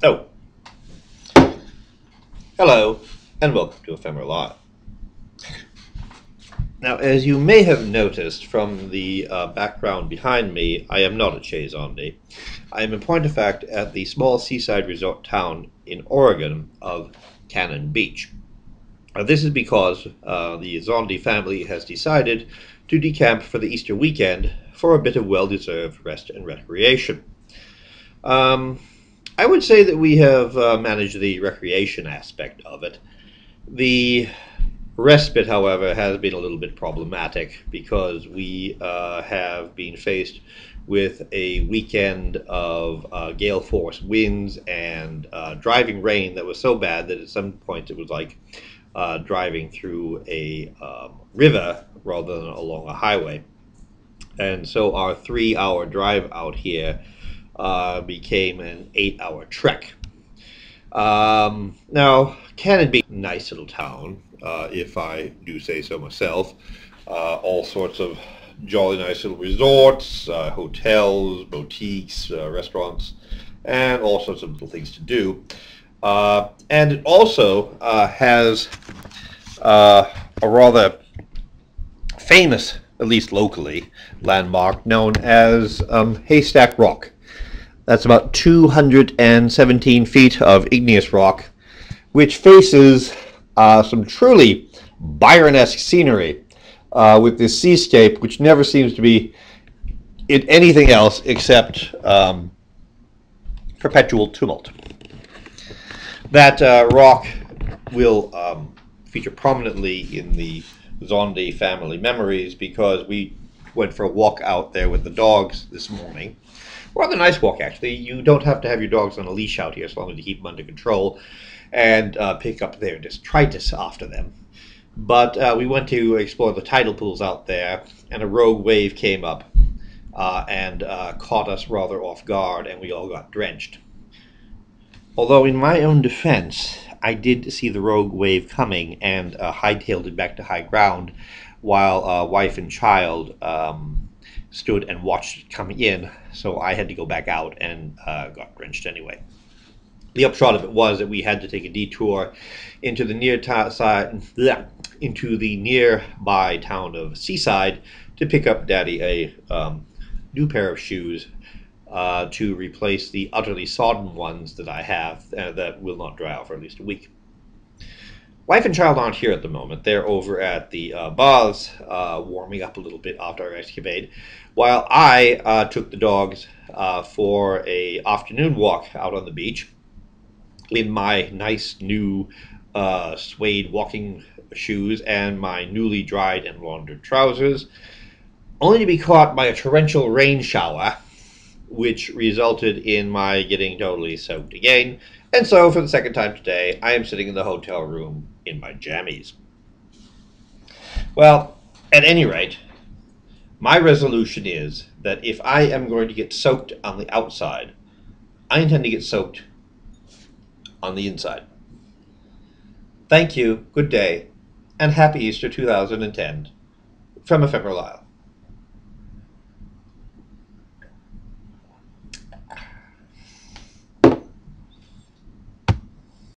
Oh, hello, and welcome to Ephemeral. Now, as you may have noticed from the background behind me, I am not at Chez Zondi. I am in point of fact at the small seaside resort town in Oregon of Cannon Beach. This is because the Zondi family has decided to decamp for the Easter weekend for a bit of well-deserved rest and recreation. I would say that we have managed the recreation aspect of it. The respite, however, has been a little bit problematic because we have been faced with a weekend of gale force winds and driving rain that was so bad that at some point it was like driving through a river rather than along a highway. And so our 3-hour drive out here became an 8-hour trek. Now, Cannon Beach, nice little town, if I do say so myself. All sorts of jolly nice little resorts, hotels, boutiques, restaurants, and all sorts of little things to do. And it also has a rather famous, at least locally, landmark known as Haystack Rock. That's about 217 feet of igneous rock, which faces some truly Byron-esque scenery with this seascape, which never seems to be in anything else except perpetual tumult. That rock will feature prominently in the Zondi family memories because we went for a walk out there with the dogs this morning. Rather nice walk, actually. You don't have to have your dogs on a leash out here as long as you keep them under control and pick up their detritus after them. But we went to explore the tidal pools out there, and a rogue wave came up and caught us rather off guard, and we all got drenched. Although in my own defense, I did see the rogue wave coming and hightailed it back to high ground while wife and child stood and watched it coming in, so I had to go back out and got drenched anyway. The upshot of it was that we had to take a detour into the nearby town of Seaside to pick up Daddy a new pair of shoes to replace the utterly sodden ones that I have that will not dry out for at least a week. Wife and child aren't here at the moment. They're over at the baths warming up a little bit after our escapade, while I took the dogs for an afternoon walk out on the beach in my nice new suede walking shoes and my newly dried and laundered trousers, only to be caught by a torrential rain shower, which resulted in my getting totally soaked again. And so, for the second time today, I am sitting in the hotel room in my jammies. Well, at any rate, my resolution is that if I am going to get soaked on the outside, I intend to get soaked on the inside. Thank you, good day, and happy Easter 2010 from Ephemeral.